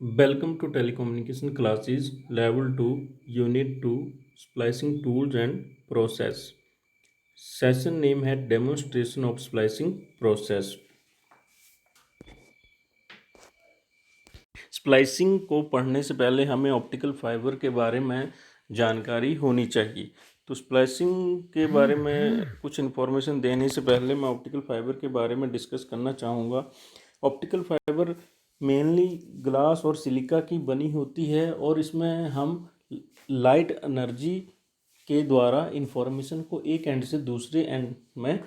Welcome to Telecommunication Classes Level 2 Unit 2 Splicing Tools and Process. Session name है Demonstration of Splicing Process. Splicing को पढ़ने से पहले हमें ऑप्टिकल फाइबर के बारे में जानकारी होनी चाहिए। तो स्प्लाइसिंग के बारे में कुछ इन्फॉर्मेशन देने से पहले मैं ऑप्टिकल फाइबर के बारे में डिस्कस करना चाहूँगा। ऑप्टिकल फाइबर मेनली ग्लास और सिलिका की बनी होती है और इसमें हम लाइट एनर्जी के द्वारा इंफॉर्मेशन को एक एंड से दूसरे एंड में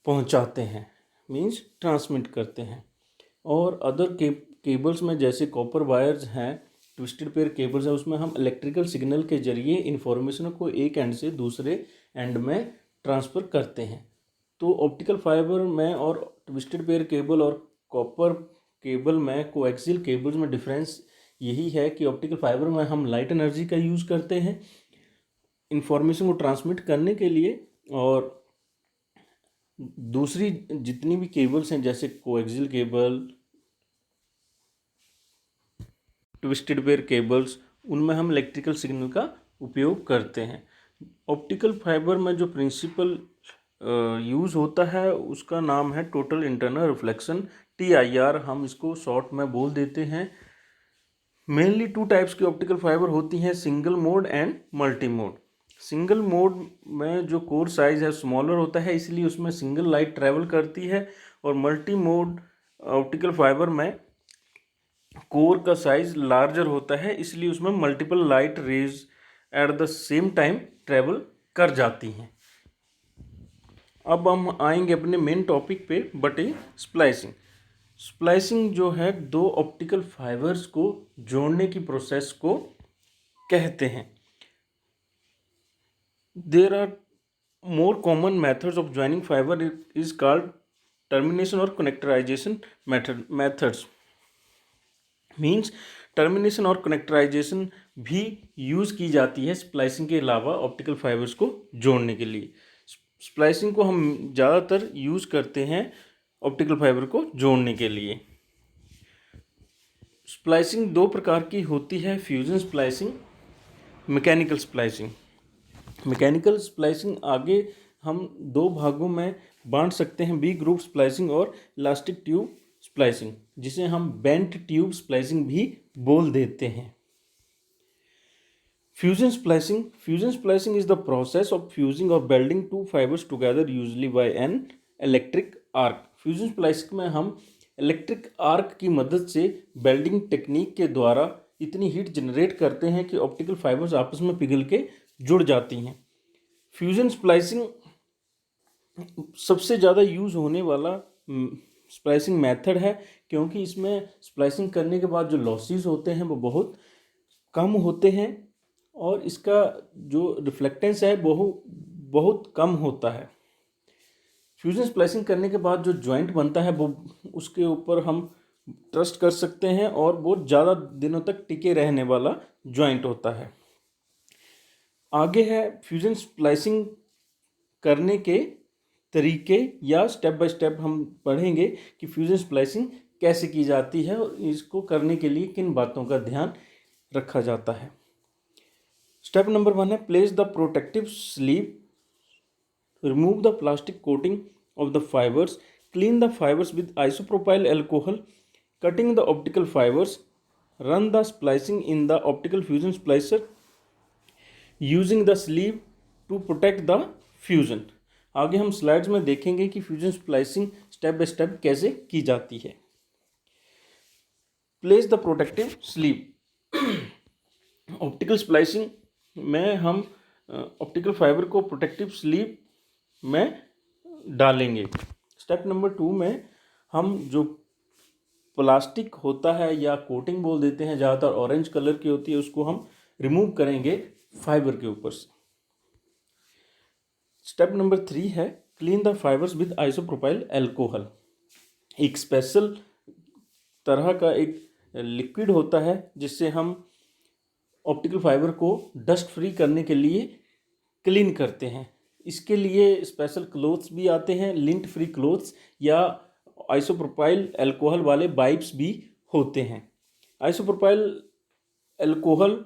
पहुंचाते हैं, मींस ट्रांसमिट करते हैं। और अदर केबल्स में जैसे कॉपर वायर्स हैं, ट्विस्टेड पेयर केबल्स हैं, उसमें हम इलेक्ट्रिकल सिग्नल के जरिए इंफॉर्मेशन को एक एंड से दूसरे एंड में ट्रांसफ़र करते हैं। तो ऑप्टिकल फाइबर में और ट्विस्टेड पेयर केबल और कॉपर केबल में, कोएक्सियल केबल्स में डिफरेंस यही है कि ऑप्टिकल फाइबर में हम लाइट एनर्जी का यूज़ करते हैं इंफॉर्मेशन को ट्रांसमिट करने के लिए, और दूसरी जितनी भी केबल्स हैं जैसे coaxial cable, twisted pair cables, उनमें हम इलेक्ट्रिकल सिग्नल का उपयोग करते हैं। ऑप्टिकल फाइबर में जो प्रिंसिपल यूज़ होता है उसका नाम है टोटल इंटरनल रिफ्लेक्शन, TIR हम इसको शॉर्ट में बोल देते हैं। मेनली टू टाइप्स की ऑप्टिकल फाइबर होती हैं, single mode and multi mode. Single mode में जो कोर साइज है स्मॉलर होता है, इसलिए उसमें सिंगल लाइट ट्रैवल करती है, और मल्टी मोड ऑप्टिकल फाइबर में कोर का साइज लार्जर होता है, इसलिए उसमें multiple light rays at the same time travel कर जाती हैं। अब हम आएंगे अपने मेन टॉपिक पे, बटे स्प्लाइसिंग। स्प्लाइसिंग जो है दो ऑप्टिकल फाइबर्स को जोड़ने की प्रोसेस को कहते हैं। There are more common methods of joining fibre is called termination और कनेक्टराइजेशन मेथड्स। मीन्स टर्मिनेशन और कनेक्टराइजेशन भी यूज़ की जाती है स्प्लाइसिंग के अलावा ऑप्टिकल फाइबर्स को जोड़ने के लिए। स्प्लाइसिंग को हम ज़्यादातर यूज़ करते हैं ऑप्टिकल फाइबर को जोड़ने के लिए। स्प्लाइसिंग दो प्रकार की होती है, fusion splicing, mechanical splicing. Mechanical splicing आगे हम दो भागों में बांट सकते हैं, बी ग्रुप स्प्लाइसिंग और इलास्टिक ट्यूब स्प्लाइसिंग, जिसे हम बेंट ट्यूब स्प्लाइसिंग भी बोल देते हैं। Fusion splicing is the process of fusing or welding two fibres together usually by an electric arc. Fusion splicing में हम इलेक्ट्रिक आर्क की मदद से वेल्डिंग टेक्निक के द्वारा इतनी हीट जनरेट करते हैं कि ऑप्टिकल फाइबर्स आपस में पिघल के जुड़ जाती हैं। फ्यूजन स्प्लाइसिंग सबसे ज़्यादा यूज़ होने वाला स्प्लाइसिंग मेथड है, क्योंकि इसमें स्प्लाइसिंग करने के बाद जो लॉसेस होते हैं वो बहुत कम होते हैं, और इसका जो रिफ्लेक्टेंस है वो बहुत कम होता है। फ्यूजन स्प्लाइसिंग करने के बाद जो जॉइंट बनता है वो उसके ऊपर हम ट्रस्ट कर सकते हैं, और बहुत ज़्यादा दिनों तक टिके रहने वाला जॉइंट होता है। आगे है फ्यूजन स्प्लाइसिंग करने के तरीके, या स्टेप बाय स्टेप हम पढ़ेंगे कि फ्यूजन स्प्लाइसिंग कैसे की जाती है और इसको करने के लिए किन बातों का ध्यान रखा जाता है। स्टेप नंबर 1 है place the protective sleeve, remove the plastic coating of the fibres, clean the fibres with isopropyl alcohol, cutting the optical fibres, run the splicing in the optical fusion splicer using the sleeve to protect the fusion. आगे हम slides में देखेंगे कि fusion splicing step by step कैसे की जाती है। Place the protective sleeve. Optical splicing में हम ऑप्टिकल फाइबर को प्रोटेक्टिव स्लीव में डालेंगे। स्टेप नंबर 2 में हम जो प्लास्टिक होता है या कोटिंग बोल देते हैं, ज़्यादातर ऑरेंज कलर की होती है, उसको हम रिमूव करेंगे फाइबर के ऊपर से। स्टेप नंबर 3 है clean the fibres with isopropyl alcohol. एक स्पेशल तरह का एक लिक्विड होता है जिससे हम ऑप्टिकल फाइबर को डस्ट फ्री करने के लिए क्लीन करते हैं। इसके लिए स्पेशल क्लोथ्स भी आते हैं, लिंट फ्री क्लोथ्स, या आइसोप्रोपाइल एल्कोहल वाले वाइप्स भी होते हैं। आइसोप्रोपाइल अल्कोहल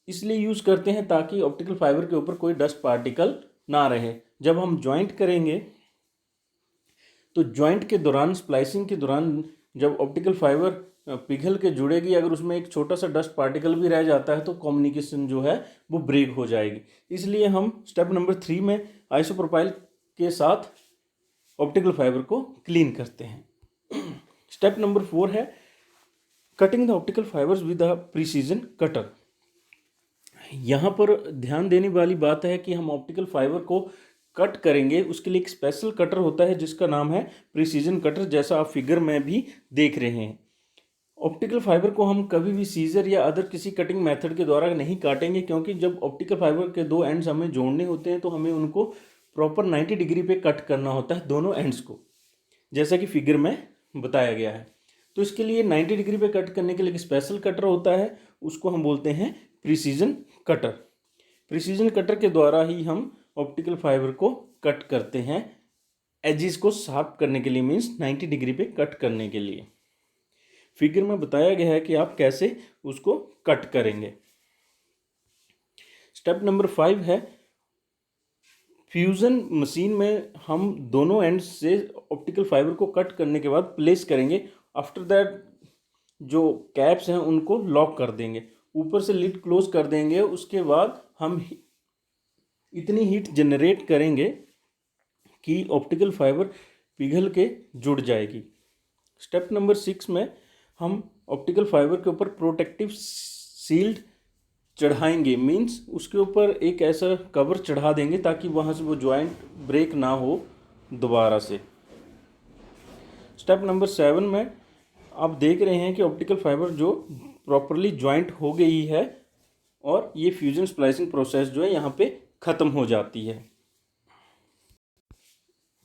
इसलिए यूज़ करते हैं ताकि ऑप्टिकल फाइबर के ऊपर कोई डस्ट पार्टिकल ना रहे। जब हम जॉइंट करेंगे तो जॉइंट के दौरान, स्प्लाइसिंग के दौरान, जब ऑप्टिकल फाइबर पिघल के जुड़ेगी, अगर उसमें एक छोटा सा डस्ट पार्टिकल भी रह जाता है तो कम्युनिकेशन जो है वो ब्रेक हो जाएगी। इसलिए हम स्टेप नंबर 3 में आइसोप्रोपाइल के साथ ऑप्टिकल फाइबर को क्लीन करते हैं। स्टेप नंबर 4 है cutting the optical fibres with a precision cutter. यहाँ पर ध्यान देने वाली बात है कि हम ऑप्टिकल फाइबर को कट करेंगे, उसके लिए एक स्पेशल कटर होता है जिसका नाम है प्रिसीजन कटर, जैसा आप फिगर में भी देख रहे हैं। ऑप्टिकल फाइबर को हम कभी भी सीजर या अदर किसी कटिंग मेथड के द्वारा नहीं काटेंगे, क्योंकि जब ऑप्टिकल फाइबर के दो एंड्स हमें जोड़ने होते हैं तो हमें उनको प्रॉपर 90 डिग्री पे कट करना होता है, दोनों एंड्स को, जैसा कि फिगर में बताया गया है। तो इसके लिए 90 डिग्री पे कट करने के लिए एक स्पेशल कटर होता है, उसको हम बोलते हैं प्रिसीजन कटर। प्रिसीजन कटर के द्वारा ही हम ऑप्टिकल फाइबर को कट करते हैं, एजिस को साफ करने के लिए, मीन्स 90 डिग्री पे कट करने के लिए। फिगर में बताया गया है कि आप कैसे उसको कट करेंगे। स्टेप नंबर 5 है फ्यूज़न मशीन में हम दोनों एंड्स से ऑप्टिकल फाइबर को कट करने के बाद प्लेस करेंगे। आफ्टर दैट जो कैप्स हैं उनको लॉक कर देंगे, ऊपर से लिड क्लोज कर देंगे। उसके बाद हम इतनी हीट जनरेट करेंगे कि ऑप्टिकल फाइबर पिघल के जुड़ जाएगी। स्टेप नंबर 6 में हम ऑप्टिकल फाइबर के ऊपर प्रोटेक्टिव सील्ड चढ़ाएंगे, मीन्स उसके ऊपर एक ऐसा कवर चढ़ा देंगे ताकि वहाँ से वो जॉइंट ब्रेक ना हो दोबारा से। स्टेप नंबर 7 में आप देख रहे हैं कि ऑप्टिकल फाइबर जो प्रॉपरली जॉइंट हो गई है और ये फ्यूजन स्प्लाइसिंग प्रोसेस जो है यहाँ पे ख़त्म हो जाती है।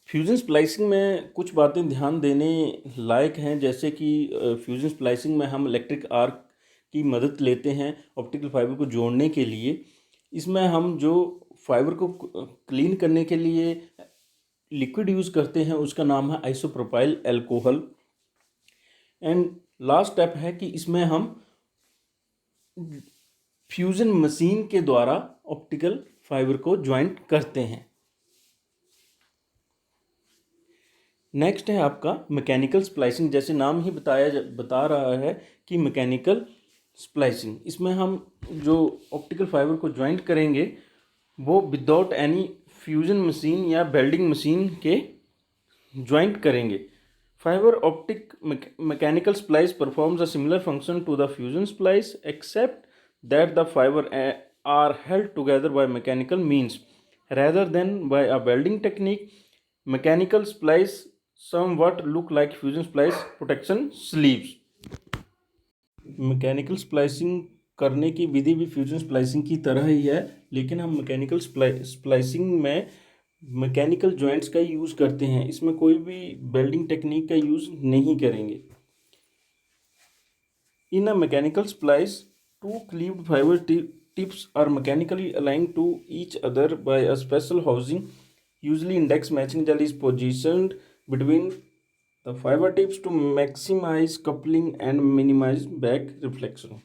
फ्यूजन स्प्लाइसिंग में कुछ बातें ध्यान देने लायक हैं, जैसे कि फ्यूजन स्प्लाइसिंग में हम इलेक्ट्रिक आर्क की मदद लेते हैं ऑप्टिकल फाइबर को जोड़ने के लिए। इसमें हम जो फाइबर को क्लीन करने के लिए लिक्विड यूज़ करते हैं उसका नाम है isopropyl alcohol. And last step है कि इसमें हम फ्यूजन मशीन के द्वारा ऑप्टिकल फाइबर को ज्वाइंट करते हैं। नेक्स्ट है आपका मैकेनिकल स्प्लाइसिंग। जैसे नाम ही बता रहा है कि मैकेनिकल स्प्लाइसिंग, इसमें हम जो ऑप्टिकल फाइबर को ज्वाइंट करेंगे वो विदाउट एनी फ्यूजन मशीन या वेल्डिंग मशीन के ज्वाइंट करेंगे। Fibre optic mechanical splice performs a similar function to the fusion splice except that the fibre are held together by mechanical means rather than by a welding technique. Mechanical splice somewhat look like fusion splice protection sleeves. Mechanical splicing करने की विधि भी fusion splicing की तरह ही है, लेकिन हम mechanical splicing में mechanical joints का यूज़ करते हैं, इसमें कोई भी वेल्डिंग टेक्निक का यूज़ नहीं करेंगे। In a mechanical splice two cleaved fibre tips are mechanically aligned to each other by a special housing. Usually index matching gel is positioned between the fiber tips to maximize coupling and minimize back reflection.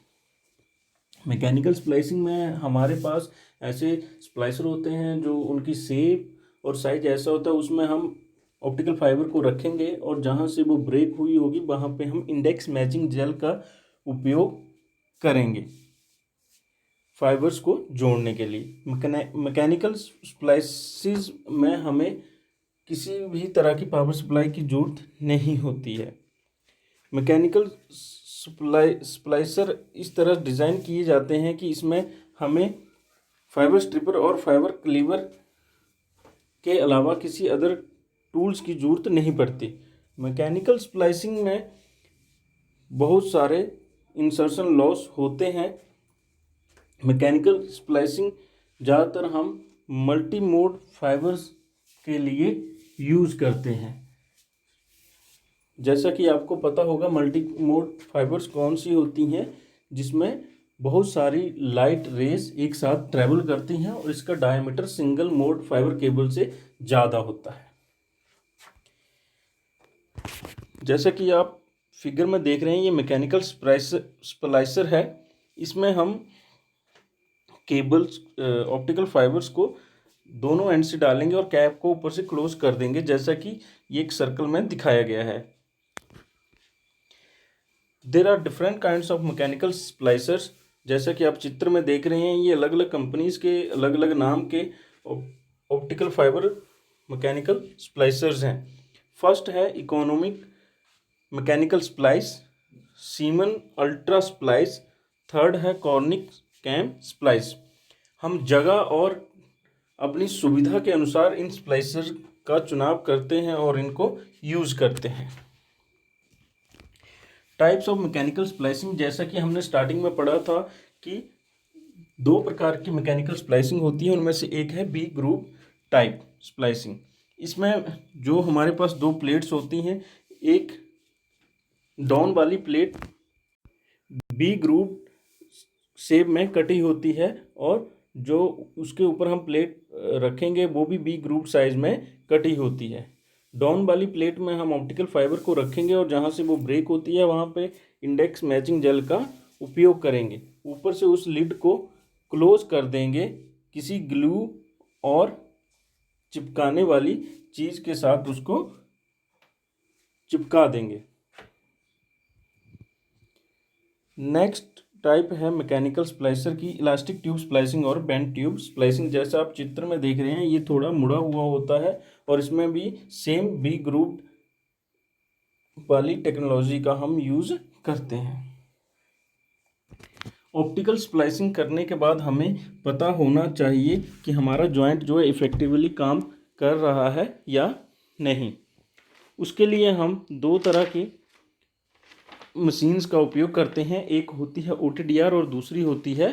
Mechanical splicing में हमारे पास ऐसे स्प्लाइसर होते हैं जो उनकी shape और size ऐसा होता है, उसमें हम ऑप्टिकल फाइबर को रखेंगे और जहाँ से वो ब्रेक हुई होगी वहाँ पे हम इंडेक्स मैचिंग जेल का उपयोग करेंगे फाइबर्स को जोड़ने के लिए। मैकेनिकल स्प्लाइसिस में हमें किसी भी तरह की पावर सप्लाई की ज़रूरत नहीं होती है। मैकेनिकल स्प्लाइसर इस तरह डिज़ाइन किए जाते हैं कि इसमें हमें फाइबर स्ट्रिपर और फाइबर क्लीवर के अलावा किसी अदर टूल्स की ज़रूरत नहीं पड़ती। मैकेनिकल स्प्लाइसिंग में बहुत सारे इंसर्शन लॉस होते हैं। मैकेनिकल स्प्लाइसिंग ज़्यादातर हम मल्टी मोड फाइबर्स के लिए यूज़ करते हैं। जैसा कि आपको पता होगा मल्टी मोड फाइबर्स कौन सी होती हैं, जिसमें बहुत सारी लाइट रेस एक साथ ट्रैवल करती हैं और इसका diameter single mode fibre cable से ज़्यादा होता है। जैसा कि आप फिगर में देख रहे हैं ये मैकेनिकल स्प्लाइसर है। इसमें हम केबल्स ऑप्टिकल फाइबर्स को दोनों एंड से डालेंगे और कैप को ऊपर से क्लोज कर देंगे, जैसा कि ये एक सर्कल में दिखाया गया है। There are different kinds of mechanical splicers. जैसा कि आप चित्र में देख रहे हैं, ये अलग अलग कंपनीज के अलग अलग नाम के ऑप्टिकल फाइबर मैकेनिकल स्प्लाइसर्स हैं। फर्स्ट है economic mechanical splice, semen ultra splice, third है कॉर्निक कैम स्प्लाइस। हम जगह और अपनी सुविधा के अनुसार इन स्प्लाइसर का चुनाव करते हैं और इनको यूज करते हैं। टाइप्स ऑफ मैकेनिकल स्प्लाइसिंग, जैसा कि हमने स्टार्टिंग में पढ़ा था कि दो प्रकार की मैकेनिकल स्प्लाइसिंग होती है, उनमें से एक है बी ग्रुप टाइप स्प्लाइसिंग। इसमें जो हमारे पास दो प्लेट्स होती हैं, एक डाउन वाली प्लेट बी ग्रुप शेप में कटी होती है और जो उसके ऊपर हम प्लेट रखेंगे वो भी बी ग्रुप साइज में कटी होती है। डाउन वाली प्लेट में हम ऑप्टिकल फाइबर को रखेंगे और जहाँ से वो ब्रेक होती है वहाँ पे इंडेक्स मैचिंग जेल का उपयोग करेंगे। ऊपर से उस लिड को क्लोज कर देंगे किसी ग्लू और चिपकाने वाली चीज़ के साथ, उसको चिपका देंगे। नेक्स्ट टाइप है मैकेनिकल स्प्लाइसर की इलास्टिक ट्यूब स्प्लाइसिंग और बेंड ट्यूब स्प्लाइसिंग। जैसा आप चित्र में देख रहे हैं, ये थोड़ा मुड़ा हुआ होता है और इसमें भी सेम बी ग्रुप वाली टेक्नोलॉजी का हम यूज करते हैं। ऑप्टिकल स्प्लाइसिंग करने के बाद हमें पता होना चाहिए कि हमारा जॉइंट जो है इफेक्टिवली काम कर रहा है या नहीं। उसके लिए हम दो तरह की मशीन्स का उपयोग करते हैं, एक होती है OTDR और दूसरी होती है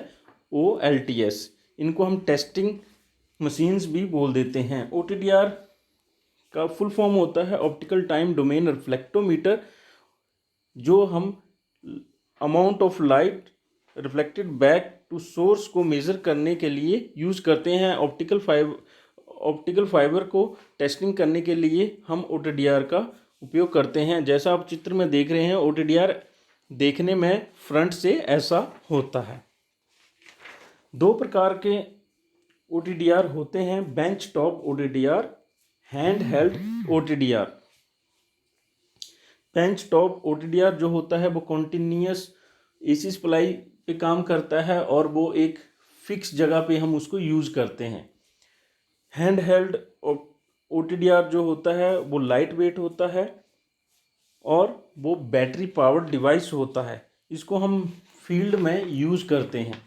OLTS। इनको हम टेस्टिंग मशीन्स भी बोल देते हैं। OTDR का फुल फॉर्म होता है ऑप्टिकल टाइम डोमेन रिफ्लेक्टोमीटर, जो हम amount of light reflected back to source को मेज़र करने के लिए यूज़ करते हैं। ऑप्टिकल फाइबर को टेस्टिंग करने के लिए हम OTDR का उपयोग करते हैं। जैसा आप चित्र में देख रहे हैं, OTDR देखने में फ्रंट से ऐसा होता है। दो प्रकार के OTDR होते हैं, bench top OTDR, hand held OTDR। Bench top OTDR जो होता है वो कॉन्टिन्यूस AC सप्लाई पे काम करता है और वो एक फिक्स जगह पे हम उसको यूज़ करते हैं। हैंड हेल्ड OTDR जो होता है वो लाइट वेट होता है और वो बैटरी पावर्ड डिवाइस होता है। इसको हम फील्ड में यूज़ करते हैं।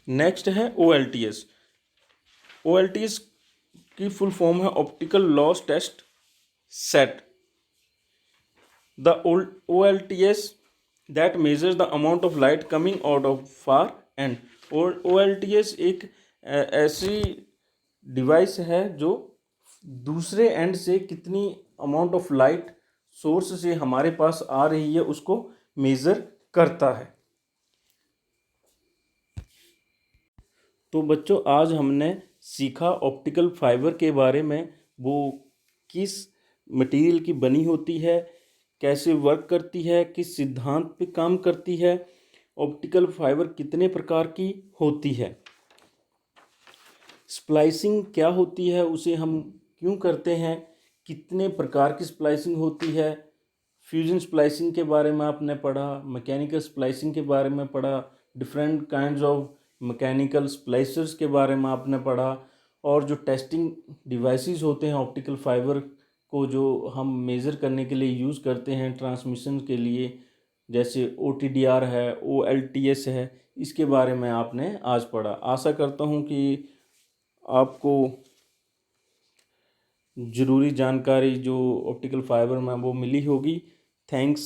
नेक्स्ट है OLTS। OLTS की फुल फॉर्म है optical loss test set. The OLTS that measures the amount of light coming out of far end. OLTS एक ऐसी डिवाइस है जो दूसरे एंड से कितनी अमाउंट ऑफ लाइट सोर्स से हमारे पास आ रही है उसको मेज़र करता है। तो बच्चों, आज हमने सीखा ऑप्टिकल फाइबर के बारे में, वो किस मटेरियल की बनी होती है, कैसे वर्क करती है, किस सिद्धांत पे काम करती है, ऑप्टिकल फाइबर कितने प्रकार की होती है, स्प्लाइसिंग क्या होती है, उसे हम क्यों करते हैं, कितने प्रकार की स्प्लाइसिंग होती है, फ्यूजन स्प्लाइसिंग के बारे में आपने पढ़ा, मैकेनिकल स्प्लाइसिंग के बारे में पढ़ा, डिफरेंट काइंड्स ऑफ मैकेनिकल स्प्लाइसर्स के बारे में आपने पढ़ा, और जो टेस्टिंग डिवाइसेस होते हैं ऑप्टिकल फाइबर को जो हम मेज़र करने के लिए यूज़ करते हैं ट्रांसमिशन के लिए, जैसे OTDR है, OLTS है, इसके बारे में आपने आज पढ़ा। आशा करता हूँ कि आपको ज़रूरी जानकारी जो ऑप्टिकल फाइबर में वो मिली होगी। थैंक्स।